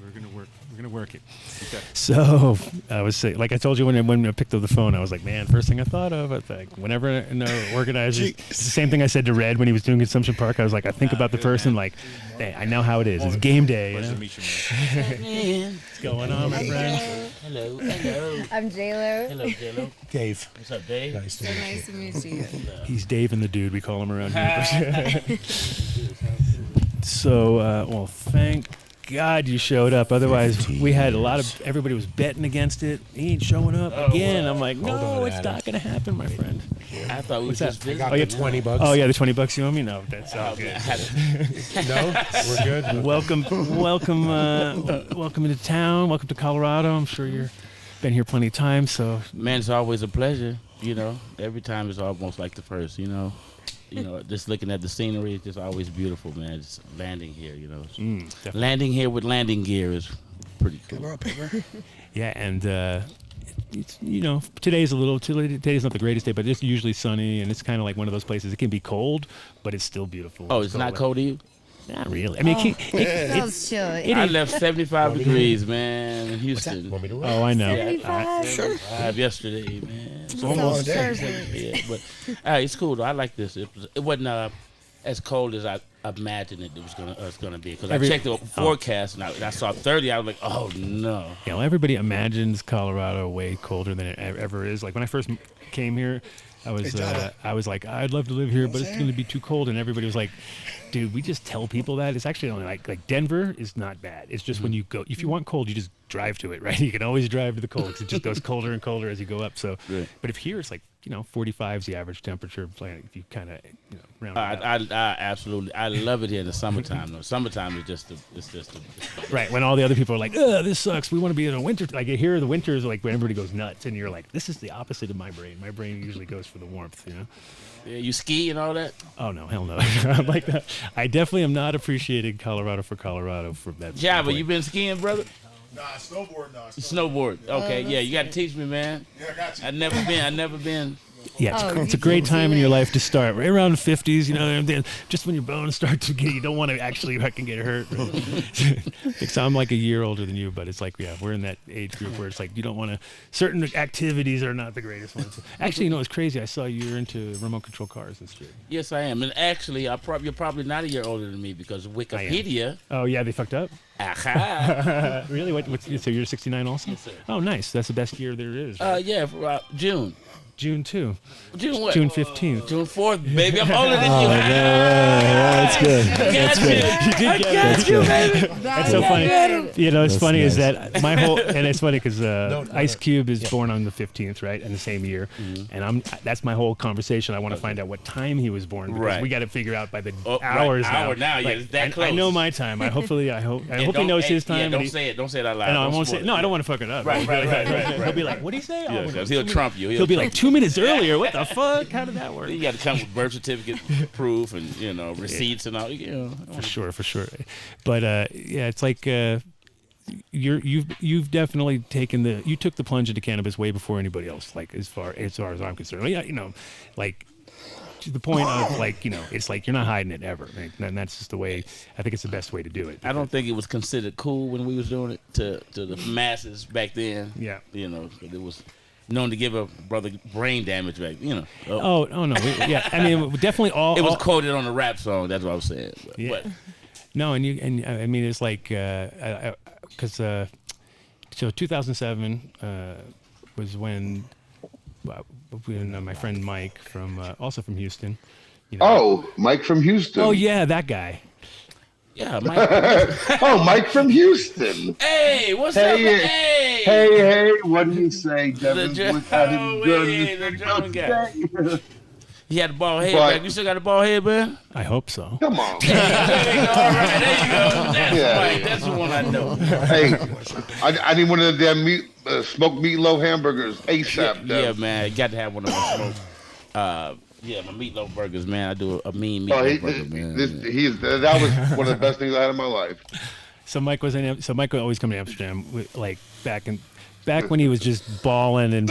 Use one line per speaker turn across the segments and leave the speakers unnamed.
We're gonna work it. Okay. So I was saying, like I told you when I picked up the phone, I was like, man, first thing I thought of, I think whenever organizers, it's the same thing I said to Red when he was doing Consumption Park. I was like, I think about the person like, hey, I know how it is. It's game day. You know? What's going on, my friend?
Hello.
I'm J-Lo.
Hello, J-Lo.
Dave.
What's up, Dave?
Nice to
So
meet
nice to meet you.
He's Devin The Dude. We call him around here. So, well, thank God you showed up. Otherwise, we had everybody was betting against it. He ain't showing up again. I'm like, no, it's not going to happen, my friend.
I thought we was
that?
just visiting.
I got the $20.
Oh, yeah, the $20 you owe me? No, that's all good.
No, we're good.
Welcome into town. Welcome to Colorado. I'm sure you've been here plenty of times. So,
Man, it's always a pleasure. You know, every time is almost like the first, you know. Just looking at the scenery, it's just always beautiful, man. Just landing here, you know. Landing here with landing gear is pretty cool.
Yeah, and today's not the greatest day, but it's usually sunny, and it's kind of like one of those places. It can be cold, but it's still beautiful.
Oh, it's not cold to you?
Not really. I mean,
It feels chill.
I left 75 degrees, man, in Houston.
Want me to
Oh, I know.
75?
Sure.
75 yesterday, man.
So
almost there.
perfect.
Yeah, but it's cool though. I like this. It wasn't as cold as I imagined it was gonna be. Because I checked the forecast and I saw 30. I was like, oh no.
Yeah, well, everybody imagines Colorado way colder than it ever is. Like when I first came here, I was like, I'd love to live here, but it's going to be too cold. And everybody was like, dude, we just tell people that. It's actually only like Denver is not bad. It's just when you go, if you want cold, you just drive to it, right? You can always drive to the cold because it just goes colder and colder as you go up. So,
Right.
But if here it's like 45 is the average temperature. If you kind of round it up.
I absolutely, I love it here in the summertime. Though summertime is just
Right, when all the other people are like, "Ugh, this sucks. We want to be in a winter." Like here, the winters like when everybody goes nuts, and you're like, "This is the opposite of my brain. My brain usually goes for the warmth."
Yeah, you ski and all that.
Oh no, hell no! I'm like that. I definitely am not appreciating Colorado for that.
Yeah, but you been skiing, brother?
Nah, snowboard.
Snowboard. Okay, yeah, you got to teach me, man.
Yeah, I got you.
I never been.
Yeah,
Oh,
it's a great time in your life to start. Right around the 50s, and then just when your bones start to get, you don't want to actually fucking get hurt. So I'm like a year older than you, but it's like, yeah, we're in that age group where it's like you don't want to. Certain activities are not the greatest ones. Actually, it's crazy. I saw you're into remote control cars and shit.
Yes, I am. And actually, you're probably not a year older than me because Wikipedia.
Oh yeah, they fucked up.
Aha.
Really? So you're 69 also?
Yes, sir.
Oh, nice. That's the best year there is. Right?
Yeah, for, June.
June 2.
June what?
June 15th.
June 4th, baby. I'm older than you.
That's good.
That's good.
You did get it.
You, baby.
That's so funny. It's funny
nice.
is that my whole, and it's funny because Ice Cube is born on the 15th, right, in the same year, and that's my whole conversation. I want to find out what time he was born because
Right.
we got to figure out by the
Oh,
hours
right. Hour now, yeah,
Like,
it's that
I
close.
know my time. I hope he
Don't-
knows his time.
Yeah,
and
don't
he-
say it. Don't say it out loud.
No, I
Don't
won't
spoil
say.
it.
No, I don't want to fuck it up.
Right.
He'll be like, "What did he say?"
Yeah,
Oh,
'cause he'll trump you.
He'll be like 2 minutes earlier. What the fuck? How did that work?
You got to come with birth certificate proof and receipts and all.
For sure. But yeah, it's like you've definitely you took the plunge into cannabis way before anybody else. Like as far as I'm concerned, yeah, like to the point of like it's like you're not hiding it ever, and that's just the way. I think it's the best way to do it.
I don't think it was considered cool when we was doing it to the masses back then.
Yeah.
'Cause it was known to give a brother brain damage back.
Oh no, yeah. I mean, definitely all.
It was quoted on a rap song. That's what I was saying.
Yeah.
But
No, and I mean it's like because so 2007 was when my friend Mike from also from Houston.
Oh, Mike from Houston.
Oh yeah, that guy.
yeah, Mike.
Oh, Mike from Houston.
Hey, what's up?
Hey,
Hey.
hey, what do you say, Devin?
The
What's happening?
German guy. He had the bald head
But-
back. You still got the bald head, man?
I hope so.
Come on.
There you go. All right, there you go. That's
Yeah.
right. That's the one I know.
Hey, I need one of the damn smoked meatloaf hamburgers ASAP.
Yeah,
Dev.
man. You got to have one of my smoked. Yeah, my meatloaf burgers, man. I do a mean
Oh,
meatloaf burger, man.
that was one of the best things I had in my life.
So Mike would always come to Amsterdam, like back when he was just balling and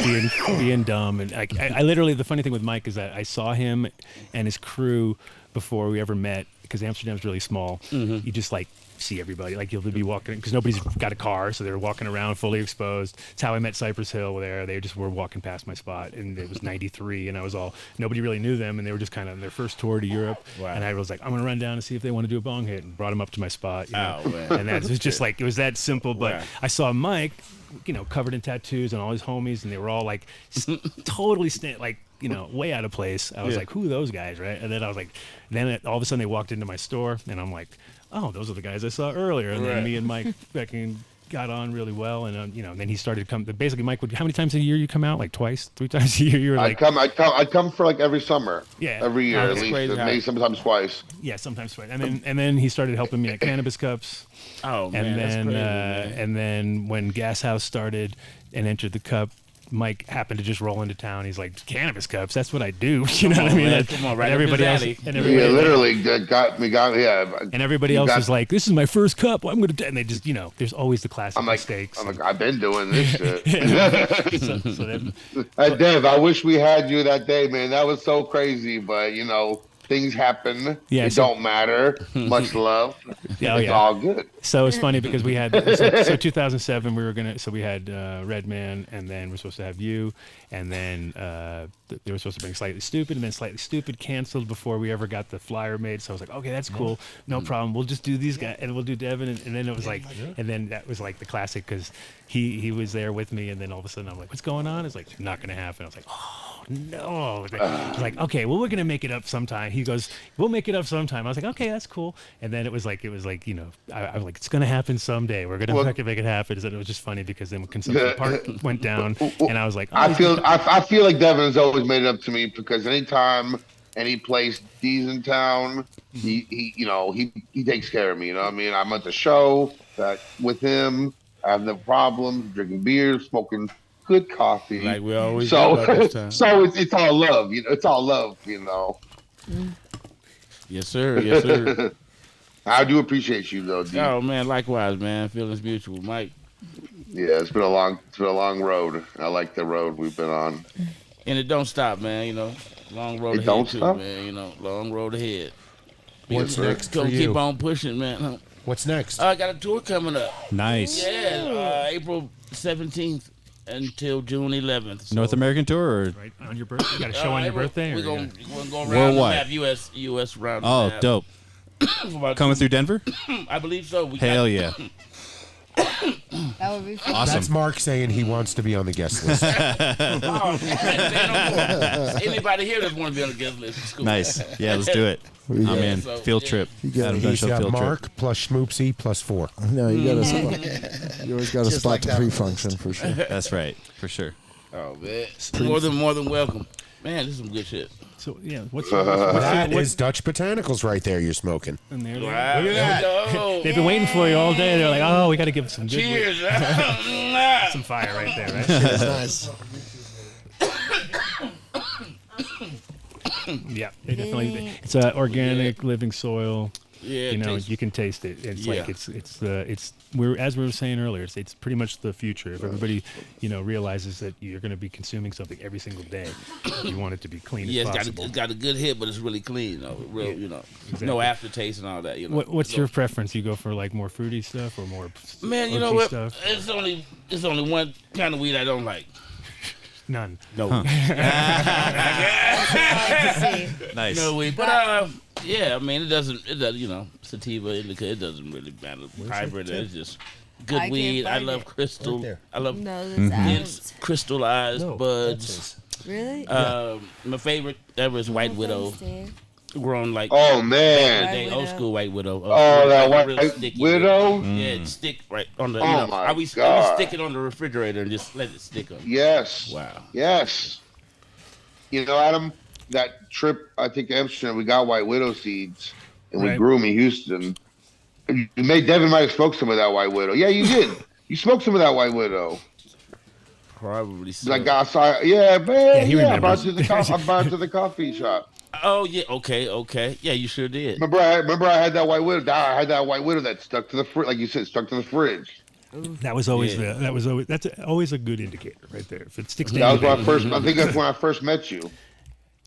being dumb, and I literally, the funny thing with Mike is that I saw him and his crew before we ever met because Amsterdam's really small. You just like see everybody. Like you'll be walking because nobody's got a car, so they're walking around fully exposed. It's how I met Cypress Hill there. They just were walking past my spot, and it was '93, and I was all nobody really knew them, and they were just kind of on their first tour to Europe.
Wow.
And I was like, I'm gonna run down and see if they want to do a bong hit, and brought them up to my spot. You know?
Oh, man.
And that was just like it was that simple. But
Wow.
I saw Mike, covered in tattoos and all his homies, and they were all like totally way out of place. I was like, who are those guys, right? And then I was like, all of a sudden they walked into my store, and I'm like, oh, those are the guys I saw earlier. And then me and Mike fucking got on really well, and then he started to come. Basically, Mike would. How many times a year you come out? Like twice, 3 times a year. You were like,
I come for like every summer.
Yeah,
every year at
that's
least,
crazy
maybe sometimes twice.
Yeah, sometimes twice. And then he started helping me at Cannabis Cups.
Oh man,
And
that's
then
crazy, man.
and then when Gas House started and entered the cup, Mike happened to just roll into town. He's like, Cannabis Cups, that's what I do. You know what I mean?
Man, come on, right
and
up his
everybody else,
alley.
and everybody,
Literally got me.
and everybody else is like, this is my first cup. I'm gonna, and they just, there's always the classic mistakes.
I'm like, I've been doing this shit.
so then,
Hey, Dev, I wish we had you that day, man. That was so crazy, but things happen.
Yeah,
it don't matter. Much love. It's all good.
So it's funny because we had so 2007 we had Red Man, and then we're supposed to have you, and then they were supposed to bring Slightly Stupid, and then Slightly Stupid canceled before we ever got the flyer made. So I was like, okay, that's cool, no problem. We'll just do these guys, and we'll do Devin, and then it was like, and then that was like the classic because he was there with me, and then all of a sudden I'm like, what's going on? It's like not gonna happen. I was like, oh. No, it's like okay, well we're gonna make it up sometime. He goes, we'll make it up sometime. I was like, okay, that's cool. And then it was like I was like, it's gonna happen someday. We're gonna make it happen. And it was just funny because then when Consumption Park went down, and I was like,
I feel like Devin has always made it up to me because anytime any place he's in town, he takes care of me. You know what I mean? I'm at the show with him. I have no problems drinking beer, smoking good coffee.
Like we always
so it's all love, it's all love,
Yes, sir. Yes, sir.
I do appreciate you though, D.
Oh man, likewise, man. Feelings mutual, Mike.
Yeah, it's been a long road. I like the road we've been on.
And it don't stop, man. Long road ahead
don't
too,
stop?
man. Long road ahead.
What's next for
Gonna
you?
keep on pushing, man.
What's next?
I got a tour coming up.
Nice.
Yeah, April 17th until June 11th. So,
North American tour or
right on your birthday. You got a show on your birthday.
We're
Or
gonna go around
Worldwide.
the map, US round.
oh,
the map.
dope. Coming through Denver?
I believe so.
Hell yeah.
That would be fun.
Awesome.
That's Mark saying he wants to be on the guest list.
Oh, man, anybody here that want to be on the guest list? It's cool.
Nice. Yeah, let's do it. I'm in.
So,
Field
yeah.
trip.
got
Adam
it.
Dunn
He's
Show
got
field
Mark
trip.
plus Schmoopsy plus 4.
No, you got a spot. You always got a
Just
spot
like
to
that.
pre-function for sure.
That's right. For sure.
Oh man, more than welcome. Man, this is some good shit.
So yeah, what's
That is Dutch Botanicals right there you're smoking.
in there?
Wow.
Look at that.
Yo.
They've been waiting for you all day. They're like, oh, we got to give some good
Cheers.
some fire right there, right?
That's nice.
Yeah, they definitely. It's organic, living soil.
Yeah, it tastes-
you can taste it. It's
Yeah.
like we're as we were saying earlier. It's pretty much the future. If everybody realizes that you're going to be consuming something every single day, you want it to be clean
Yeah,
as
it's
possible.
got a good hit, but it's really clean. Real, no aftertaste and all that.
What's your preference? You go for like more fruity stuff or more
man? You
earthy
know what?
stuff?
It's only one kind of weed I don't like.
None.
No.
Nice.
No weed, but yeah. I mean, it does. Sativa, indica. It doesn't really matter. Hybrid. It's just good
I can't
weed. I
find
love
it.
crystal.
Right there.
I love
No, that's
dense crystallized
No,
buds.
Really?
My favorite ever is White Widow, grown like
Oh man.
day,
White
old
Widow.
school White Widow.
Oh, that
real
White
sticky.
Widow.
Yeah, it stick right on the.
Oh, my
I always
God.
stick it on the refrigerator and just let it stick on.
Yes.
Wow.
Yes. Adam, that trip I think to Amsterdam, we got White Widow seeds and we
Right.
grew them in Houston. Devin might have smoked some of that White Widow. Yeah, you did. You smoked some of that White Widow.
Probably so.
Like outside, yeah, man.
Yeah, he
I brought
remembers.
it to the coffee shop.
Oh yeah, okay. Yeah, you sure did.
Remember I had that White Widow. I had that White Widow that stuck to the fridge, like you said, stuck to the fridge.
That was always
Yeah.
that's always a good indicator right there. If it sticks to
That was when
anything,
I think that's when I first met you.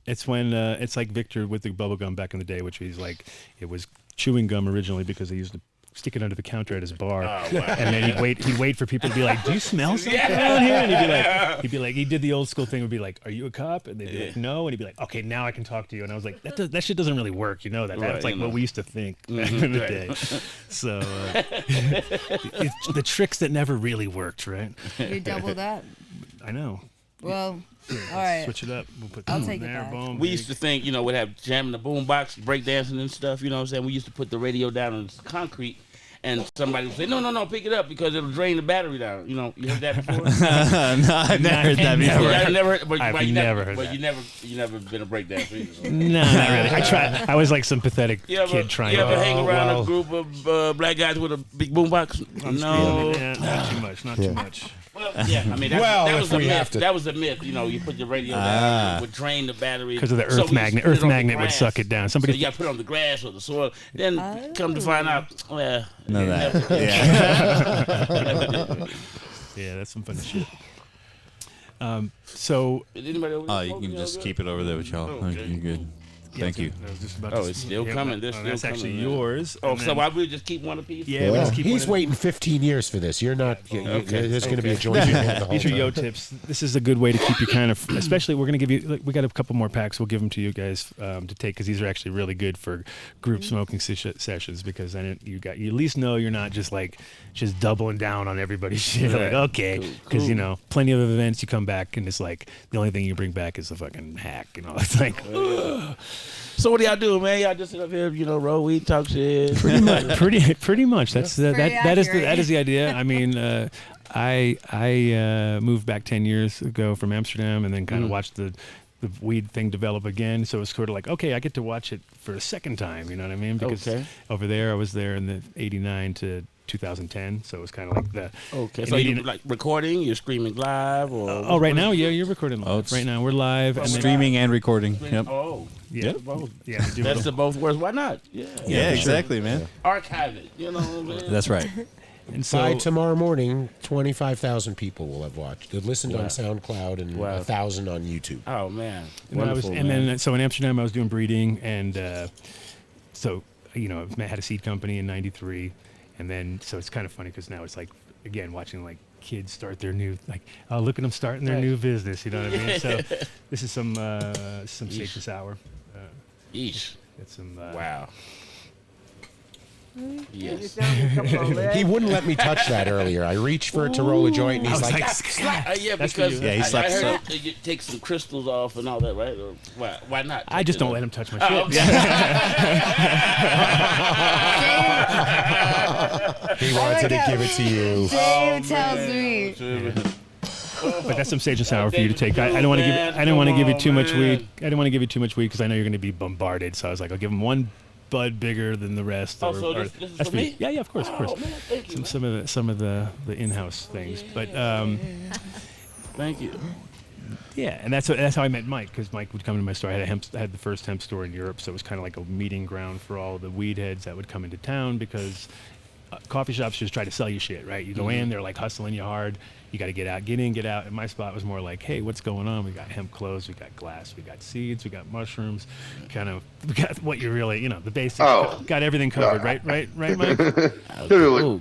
it's when it's like Victor with the bubble gum back in the day, which he's like, it was chewing gum originally because they used to stick it under the counter at his bar, and then he'd wait for people to be like, "Do you smell something around here?" And he'd be like, he did the old school thing, would be like, "Are you a cop?" And they'd be like, "No," and he'd be like, "Okay, now I can talk to you." And I was like, that shit doesn't really work, you know that. That's like what we used to think back in the day. So it's the tricks that never really worked, right?
You double that.
I know.
Well, all right.
Switch it up. We'll put
I'll
boom
take it
there,
back.
boom.
We used to think, we'd have jamming the boombox, breakdancing and stuff. You know what I'm saying? We used to put the radio down on the concrete, and somebody would say, "No, pick it up because it'll drain the battery down." You heard that before?
No, I've never heard that before.
I've never heard,
I've never heard
but
that.
you never been a breakdancer either.
No, not really. I tried. I was like some pathetic kid trying.
You ever
to.
hang around a group of black guys with a big boombox? No.
Not too much. Not too much.
Well, yeah, I mean, that was a myth. That was a myth. You put the radio down, it would drain the battery.
Because of the earth magnet. Earth magnet would suck it down.
So you got to put it on the grass or the soil. Then come to find out, well,
None of that.
Yeah, that's some funny shit. So.
Anybody over there?
You can just keep it over there with y'all.
Okay.
You're good. Thank you.
I was just about
it's still coming. That's
actually yours.
Oh, so why we just keep one apiece?
Yeah, we'll just keep
He's waiting 15 years for this. You're not. There's going to be a joint the whole
These are
time.
yo tips. This is a good way to keep you kind of, especially we're going to give you, we got a couple more packs. We'll give them to you guys to take because these are actually really good for group smoking sessions because then you at least know you're not just doubling down on everybody's shit.
Right.
Like, okay. Because, plenty of events you come back and it's like the only thing you bring back is the fucking hack. It's like,
So what do y'all do, man? Y'all just sit up here, roll weed, talk shit.
Pretty much. That's that is the idea. I mean, I moved back 10 years ago from Amsterdam, and then kind of watched the weed thing develop again. So it's sort of like, okay, I get to watch it for a second time. You know what I mean? Because over there, I was there in the '89 to 2010, so it was kind of like the.
Okay, so you're like recording, you're streaming live, or
right now, yeah, you're recording live. Right now, we're live, and
Streaming and recording. Yep.
Oh,
yeah, yeah.
That's the both words. Why not?
Yeah, exactly, man.
Archive it. You know what I'm saying?
That's right.
And so
By tomorrow morning, 25,000 people will have watched. They've listened on SoundCloud and 1,000 on YouTube.
Oh man,
wonderful. Then so in Amsterdam, I was doing breeding, and so I had a seed company in '93. And then, so it's kind of funny because now it's like, again, watching like kids start their new, oh, look at them starting their new business. You know what I mean? So this is some Sage and Sour.
Yeesh.
Got some.
Wow. Yes.
He wouldn't let me touch that earlier. I reached for it to roll a joint, and he's like,
yeah,
That's
because
he slapped
I heard you take some crystals off and all that, right? Or why not?
I just don't let him touch my shit.
he wanted to give it to you.
Dave tells me.
But that's some Sage and Sour for you to take. I don't want to give. I didn't want to give you too much weed. I didn't want to give you too much weed because I know you're going to be bombarded. So I was like, I'll give him one bud bigger than the rest.
Oh, so this is
that's
for me?
Yeah, of course,
Man, thank you,
some of the in-house things, but
thank you.
yeah, and that's how I met Mike because Mike would come to my store. I had the first hemp store in Europe, so it was kind of like a meeting ground for all the weed heads that would come into town because coffee shops just try to sell you shit, right? You go in, they're like hustling you hard. You got to get out, get in, get out. And my spot was more like, hey, what's going on? We got hemp clothes, we got glass, we got seeds, we got mushrooms, we got what you really, the basics. Got everything covered, right, Mike?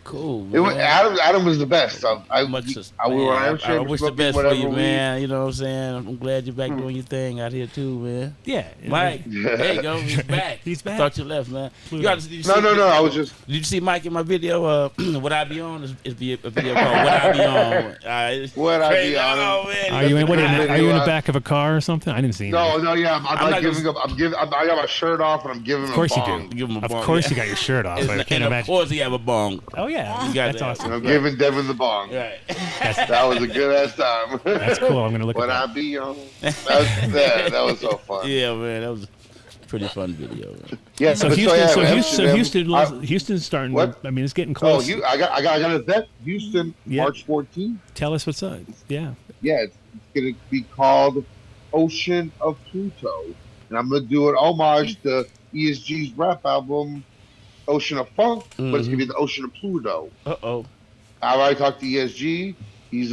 Cool.
Adam was the best.
I wish the best for you, man. You know what I'm saying? I'm glad you're back doing your thing out here too, man.
Yeah.
Mike, there you go. He's back.
He's back.
I thought you left, man.
No. I was just.
Did you see Mike in my video? What I be on is a video called What I Be On.
What I Be On.
Oh, man.
Are you in the back of a car or something? I didn't see
No, yeah. I'm like giving up. I got my shirt off and I'm giving him a bong.
Of course you do.
Give him a
Of
bong,
course you got your shirt off. I can't
Of
imagine.
course he have a bong.
Oh yeah, that's awesome.
And I'm giving Devin the bong.
Right.
That was a good ass time.
That's cool. I'm gonna look
What
at
I Be On. That was so fun.
Yeah, man. That was a pretty fun video, man.
Yeah.
So Houston's starting.
What?
I mean, it's getting close.
I got a vet. Houston, March 14th.
Tell us what's up. Yeah.
Yeah, it's gonna be called Ocean of Pluto, and I'm gonna do an homage to ESG's rap album, Ocean of Funk, but it's gonna be the Ocean of Pluto.
Uh-oh.
I already talked to ESG. He's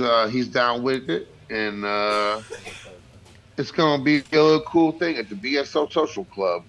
down with it, and it's gonna be a little cool thing at the BSO Social Club.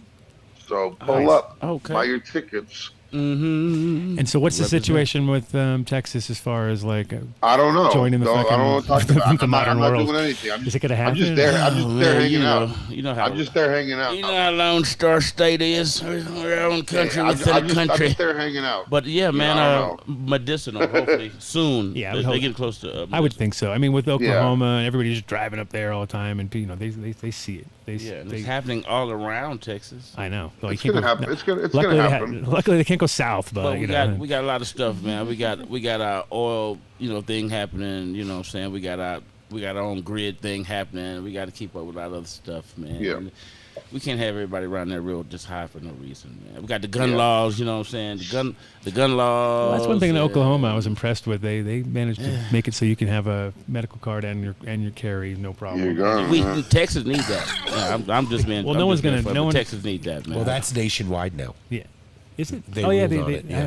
So pull up, buy your tickets.
Mm-hmm.
And so, what's the situation with Texas as far as like
I don't know.
joining the
I don't know what to talk about.
the modern
I'm not
world?
doing anything.
Is it gonna happen?
I'm just there. I'm just there hanging out.
You know how
I'm just there hanging out.
You know how Lone Star State is. We're our own country within a country.
I'm just there hanging out.
But yeah, man,
know.
medicinal. Hopefully soon.
Yeah,
they're getting close to.
I would think so. I mean, with Oklahoma and everybody's just driving up there all the time, and you know they see it.
It's happening all around Texas.
I know. Well,
It's gonna happen. It's gonna happen.
Luckily, they can't go south, but
we got a lot of stuff, man. We got our oil, thing happening. You know what I'm saying? We got our own grid thing happening. We got to keep up with a lot of other stuff, man.
Yeah.
And we can't have everybody around there real just high for no reason, man. We got the gun laws, you know what I'm saying? The gun laws.
Well, that's one thing in Oklahoma I was impressed with. They managed to make it so you can have a medical card and your carry, no problem.
Texas needs that. Yeah, I'm just being.
Well,
Texas needs that, man.
Well, that's nationwide now.
Yeah. Is it?
They
I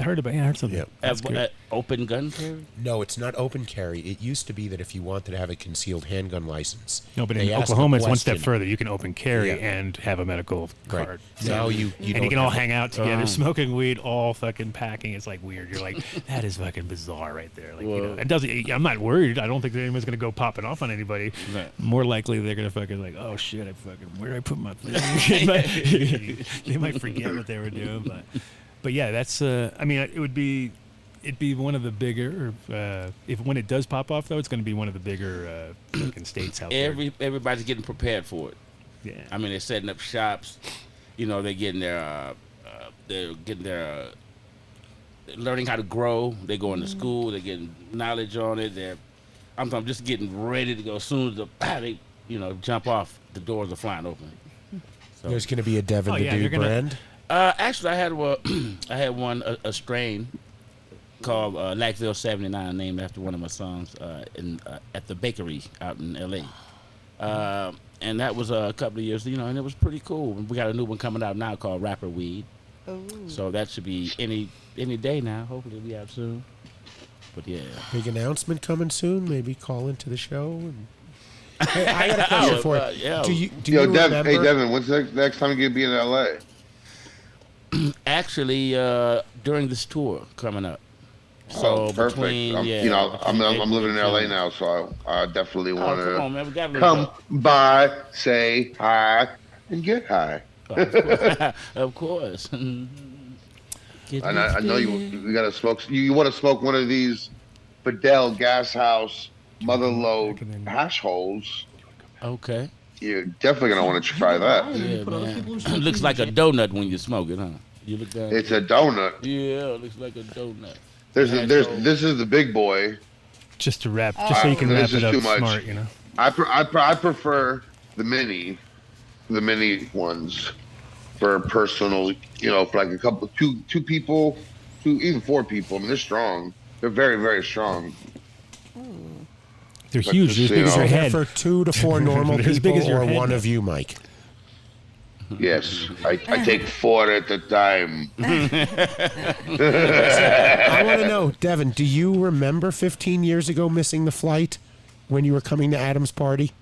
heard about. Yeah, I heard something.
Yeah.
That's good.
Open gun carry?
No, it's not open carry. It used to be that if you wanted to have a concealed handgun license.
No, but
they
in
ask
Oklahoma,
a
it's one step
question.
further. You can open carry and have a medical card.
Right. Now you
and you can all hang out together, smoking weed, all fucking packing. It's like weird. You're like, that is fucking bizarre right there. Like, it doesn't. I'm not worried. I don't think that anyone's gonna go popping off on anybody.
Right.
More likely, they're gonna fucking like, oh shit, where did I put my thing? They might forget what they were doing, but yeah, that's. I mean, it'd be one of the bigger. When it does pop off, though, it's going to be one of the bigger fucking states out there.
Everybody's getting prepared for it.
Yeah.
I mean, they're setting up shops. They're getting their. Learning how to grow. They're going to school. They're getting knowledge on it. I'm just getting ready to go. As soon as they jump off, the doors are flying open. So.
There's going to be a Devin the Dude brand.
Actually, I had one a strain called Lackville 79, named after one of my songs at the bakery out in L.A. And that was a couple of years, and it was pretty cool. We got a new one coming out now called Rapper Weed.
Oh.
So that should be any day now. Hopefully, it'll be out soon. But yeah,
big announcement coming soon. Maybe call into the show. And... Hey, I got a question for you. Do you remember?
Hey, Devin, when's the next time you gonna be in L.A.?
Actually, during this tour coming up. So
perfect. I'm living in LA now, so I definitely want to come by, say hi, and get high.
Of course.
And I know you got to smoke. You want to smoke one of these Fidel Gas House Mother Load hash holes.
Okay.
You're definitely gonna want to try that.
Yeah, man. It looks like a donut when you smoke it, huh? You look down.
It's a donut.
Yeah, it looks like a donut.
This is the big boy.
Just to wrap, just so you can wrap it up smart,
I prefer the mini ones for personal, for like a couple, two people, even 4 people. I mean, they're strong. They're very, very strong.
They're huge. They're as big as your head.
For 2 to 4 normal people, as big as your head, one of you, Mike.
Yes, I take 4 at a time.
I want to know, Devin, do you remember 15 years ago missing the flight when you were coming to Adam's party?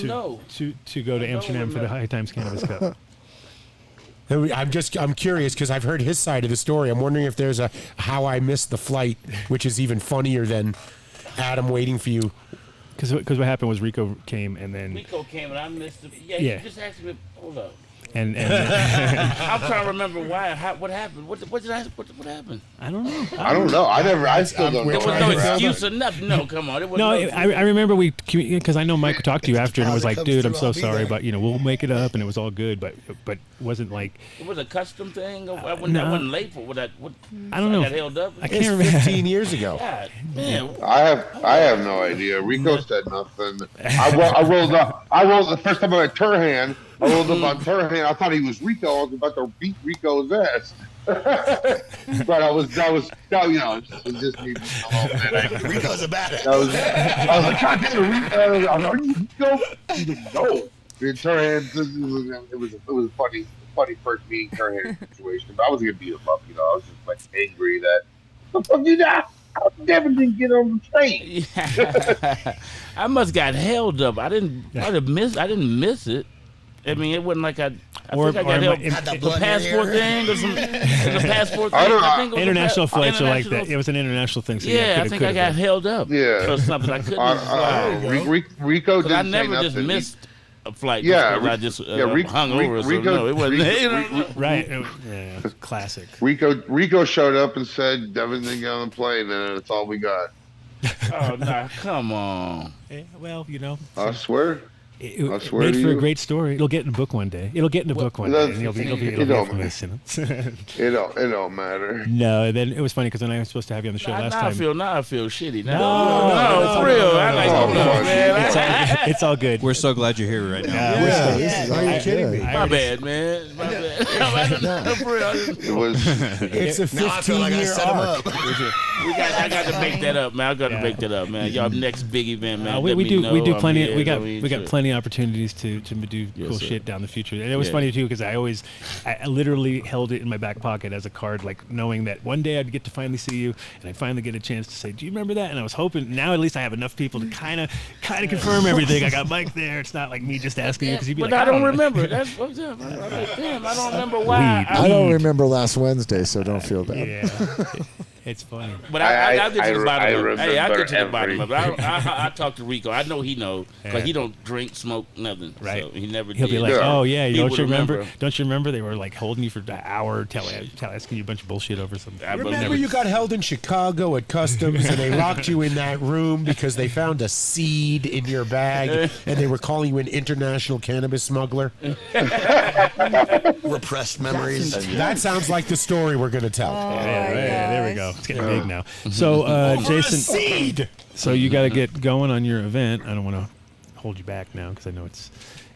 No.
To go to Amsterdam for the High Times Cannabis Cup.
I'm curious because I've heard his side of the story. I'm wondering if there's a how I missed the flight, which is even funnier than Adam waiting for you.
Because what happened was Rico came and
I missed it. Yeah. He just asked me. Hold up.
And
I'm trying to remember why. What happened? What happened?
I don't know.
I still don't know.
There was no excuse or nothing. No, come on.
I remember because I know Mike talked to you after and it was like, dude, I'm so sorry, but we'll make it up, and it was all good, but it wasn't like
it was a custom thing. I wasn't late for what.
I don't know.
I got held up.
I can't remember.
15 years ago.
God, man.
I have no idea. Rico said nothing. I rolled up. The first time I met Turhan. I rolled up on Turhan. I thought he was Rico. I was about to beat Rico's ass. But that was it just made me
Rico's a badass.
I was like, God damn, Rico. I was like, are you Rico? He's like, no. And Turhan, it was a funny first meeting Turhan situation. But I was gonna beat him up, I was just like angry that the fuck you got. I never didn't get on the train.
I must got held up. I didn't miss it. I mean, it wasn't like I
Or-
think I got
or
help.
it-
The passport thing or some the passport thing.
I don't know.
I think it was
International
a
flights are like that.
international-
It was an international thing. So
Yeah, I
coulda-
think I
coulda
got
been.
held up.
Yeah.
Or something. I couldn't fly.
Rico
Because I
didn't say
never just
nothing.
missed a flight.
Yeah,
because I just
Rico-
hung over. So
Rico-
no, it wasn't.
Rico-
Right. Yeah. Classic.
Rico showed up and said Devin didn't get on the plane, and that's all we got.
Oh, nah, come on.
Well, you know.
I swear. I swear
made
to
for a
you.
great story. It'll get in a book one day. It'll get in a book one day. And it'll be
it don't
infamous, you know?
It don't matter.
No, then it was funny because when I was supposed to have you on the show last
Now
time.
I feel shitty.
No,
No, for real. I like,
no,
hold
no,
on, man.
It's all good.
We're so glad you're here right now.
Are you kidding me?
My bad, man. My bad. For real.
It was.
It's a 15-year arc.
I got to make that up, man. I got to
Yeah.
make that up, man. Y'all next big event, man.
We
let me
do
know.
plenty.
I'm here.
We got
I mean,
we got
shit.
plenty of opportunities to do
Yes,
cool
sir.
shit down the future. And it was
Yeah.
funny too because I literally held it in my back pocket as a card, like knowing that one day I'd get to finally see you and I'd finally get a chance to say, "Do you remember that?" And I was hoping now at least I have enough people to kind of confirm everything. I got Mike there. It's not like me just asking you because you'd be
But
like,
I don't
know."
remember. That's what's up. I'm like, damn, I don't remember why.
I don't remember last Wednesday, so don't feel bad.
Yeah, it's funny.
But I'll get to the bottom of it. Hey, I'll
remember
get to the bottom of it.
everything.
I talk to Rico. I know he knows because
Yeah.
he don't drink, smoke, nothing.
Right.
So he never
He'll
did.
be like,
Yeah.
"Oh yeah,
He
don't
would
you remember?
remember.
Don't you remember they were like holding you for an hour, asking you a bunch of bullshit over something."
I believe
Remember you got held in Chicago at customs and they locked you in that room because they found a seed in your bag and they were calling you an international cannabis smuggler?
Repressed memories.
That sounds like the story we're going to tell.
Yeah, there we go. It's getting big now. So, Jason,
Seed!
so you got to get going on your event. I don't want to hold you back now because I know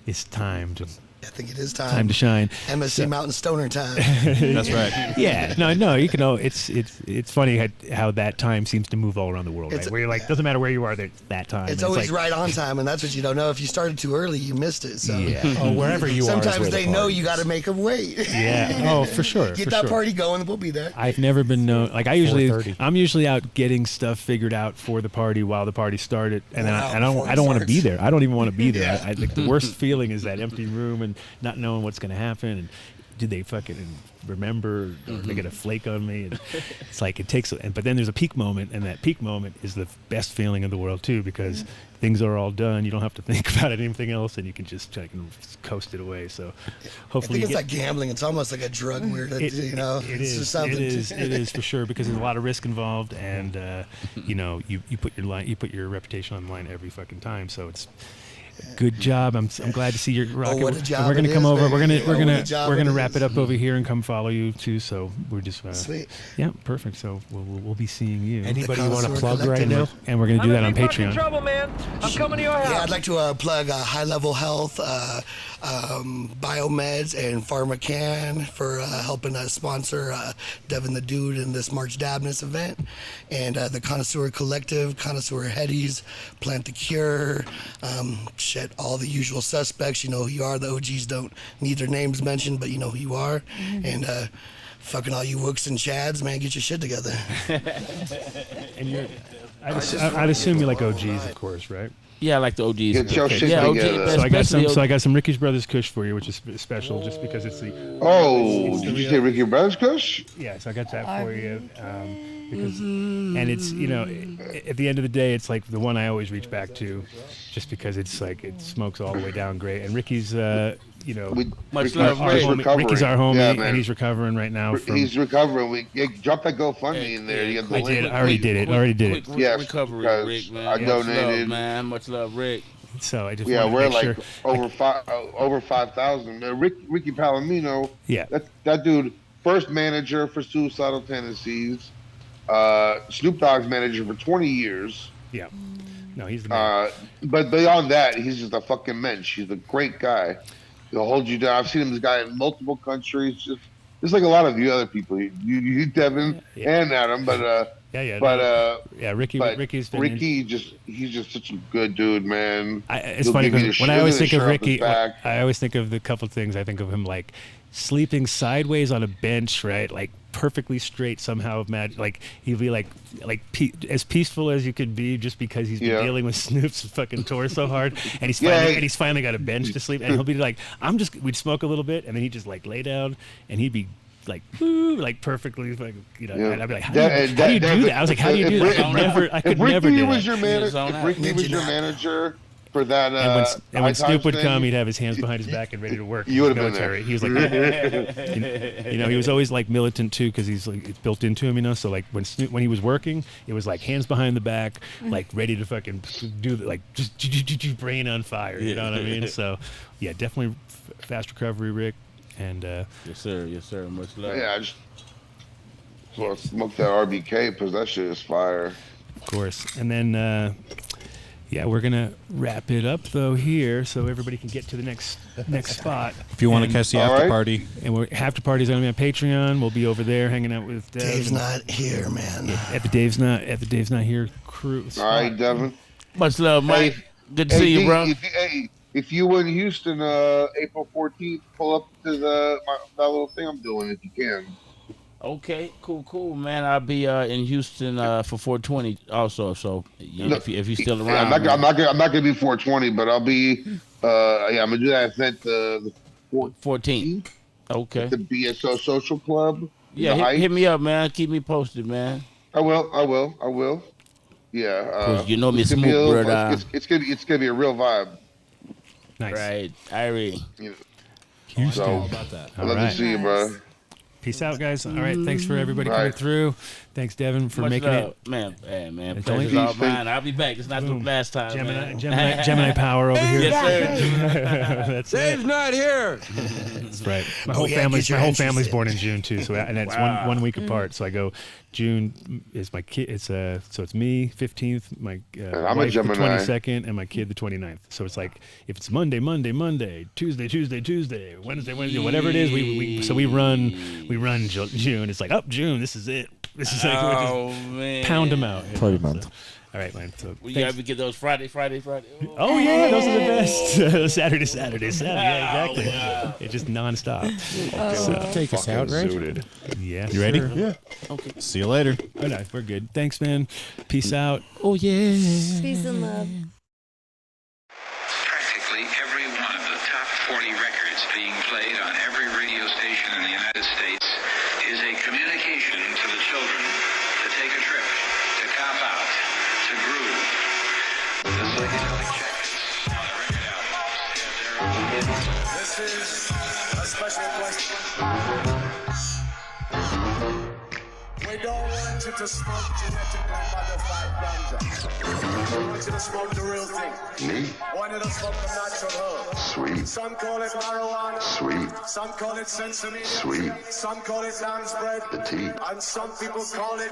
it's time to
I think it is time.
shine.
MSC Mountain Stoner time.
That's right.
Yeah, no, you can know it's funny how that time seems to move all around the world, right?
It's-
Where you're like, doesn't matter where you are, there's that time.
It's
And
always
like,
right on time, and that's what you don't know. If you started too early, you missed it. So
Yeah,
Oh, wherever you are. is
sometimes
where the
they know
party
you
is.
got to make them wait.
yeah. Oh, for sure.
Get
for
that
sure.
party going, we'll be there.
I've never been known. Like I'm usually out getting stuff figured out for the party while the party started, and then
Wow,
I don't
before it
want to be
starts.
there. I don't even want to be there.
Yeah.
I think the worst feeling is that empty room and not knowing what's going to happen. And did they fucking remember? Or they get a flake on me? And it's like it takes. But then there's a peak moment, and that peak moment is the best feeling in the world too, because things are all done. You don't have to think about anything else, and you can just coast it away. So
I
hopefully
think
you
it's
get,
like gambling. It's almost like a drug where,
it
it's
is.
just something.
It is for sure because there's a lot of risk involved, and you put your reputation on the line every fucking time. So it's good job. I'm glad to see you're rocking.
what a job
We're gonna
it
come
is,
over.
baby.
We're
Oh, what a job
gonna
it
wrap
is.
it up over here and come follow you too. So we're just
Sweet.
yeah, perfect. So we'll be seeing you.
Anybody you want to
Connoisseur
plug right
Collective.
now?
And we're gonna do that on Patreon.
trouble, man. I'm coming to your house.
Yeah, I'd like to plug High Level Health, Biomeds, and PharmaCan for helping us sponsor Devin the Dude in this March Dabness event. And the Connoisseur Collective, Connoisseur Headies, Plant the Cure, all the usual suspects. You know who you are. The OGs don't need their names mentioned, but you know who you are. And fucking all you wooks and chads, man, get your shit together.
And I'd assume you like OGs, of course, right?
Yeah, I like the OGs.
Get your shit
yeah,
together.
So I got
especially
some. So I got some Ricky's Brothers Kush for you, which is special, just because it's the.
Oh, did you say Ricky Brothers Kush?
Yeah, so I got that for you. Because, and it's at the end of the day, it's like the one I always reach back to, just because it's like it smokes all the way down great. And Ricky's,
Much
Ricky's
love,
our
Rick.
homie,
recovering.
Ricky's our homie,
Yeah,
and
man.
he's recovering right now. From,
He's recovering. Drop that GoFundMe in there. You got the
I
link.
did. I already did it. Already did it.
Quick
Yes,
recovery,
because
Rick, man.
I
Much
donated.
love, man. Much love, Rick.
So I just
Yeah,
wanted
we're
to make
like
sure.
over 5,000. Ricky Palomino.
Yeah.
That dude, first manager for Suicidal Tendencies. Snoop Dogg's manager for 20 years.
Yeah. No, he's the man.
But beyond that, he's just a fucking mensch. He's a great guy. He'll hold you down. I've seen him, this guy, in multiple countries. Just like a lot of you other people. You Devin and Adam, but
Ricky's been
he's just such a good dude, man.
It's
He'll
funny
give you
because
the
when I
shit-
always
he'll
think of
give you the
Ricky,
shirt off his back.
I always think of the couple things. I think of him like sleeping sideways on a bench, right? Like perfectly straight somehow. Like he'll be like as peaceful as you could be, just because he's been dealing with Snoop's fucking tour so hard, and he's finally got a bench to sleep, and he'll be like, we'd smoke a little bit, and then he'd just like lay down, and he'd be like, like perfectly, like, and I'd be like, how do you do that? I was like, how do you do that? I could never do that.
If Ricky was your manager for that,
and when Snoop would come, he'd have his hands behind his back and ready to work.
You would have
military.
been
He was like, he was always like militant too, because he's like, it's built into him, So like when he was working, it was like hands behind the back, like ready to fucking do like just brain on fire. You know what I mean? So yeah, definitely fast recovery, Rick. And
yes sir, much love.
Yeah, I just smoke that RBK because that shit is fire.
Of course. And then we're gonna wrap it up though here, so everybody can get to the next spot.
If you want to catch the after party,
and after party's gonna be on Patreon. We'll be over there hanging out with Dev.
Dave's not here, man.
At the Dave's not here crew.
All right, Devin.
Much love, Mike. Good to see you, bro.
If you in Houston, April 14th, pull up to that little thing I'm doing if you can.
Okay, cool, man. I'll be in Houston for 420 also. So if you're still around,
I'm not gonna be 420, but I'll be. I'm gonna do that event the
14th. Okay.
At the BSO Social Club.
Yeah, hit me up, man. Keep me posted, man.
I will. Yeah.
You know me, smooth, brother.
It's gonna be a real vibe.
Nice.
Right, Irie.
Houston.
So,
about that.
I'd love to see you, bro.
Peace out, guys. All right, thanks for everybody coming through. Thanks, Devin, for making it.
Man. Pleasure's all mine. I'll be back. It's not the last time.
Gemini power over here.
Yes, sir.
That's
Dave's not here.
That's right. My whole family's born in June too, and it's one week apart. So I go. June is my kid. So it's me 15th, my wife the 22nd, and my kid the 29th. So it's like if it's Monday, Tuesday, Wednesday, whatever it is. We run June. It's like June. This is it. This is like
man.
Pound them out.
Party month.
So, all right, man. So
you gotta get those Friday.
Oh yeah, those are the best. Saturday. Yeah, exactly. Wow. It's just nonstop.
So, take us out, right?
Zooted.
Yes.
You ready?
Sir.
Yeah.
Okay.
See you later.
Oh, no, we're good. Thanks, man. Peace out.
Oh yeah.
Peace and love.
Practically every one of the top 40 records being played on every radio station in the United States is a communication to the children to take a trip, to cop out, to groove. The psychedelic jackets on the record albums have their own.
This is a special question. We don't want you to smoke genetically modified ganja. We want you to smoke the real thing.
Me?
We want you to smoke the natural herb.
Sweet.
Some call it marijuana.
Sweet.
Some call it sesame.
Sweet.
Some call it lamb's bread.
The tea.
And some people call it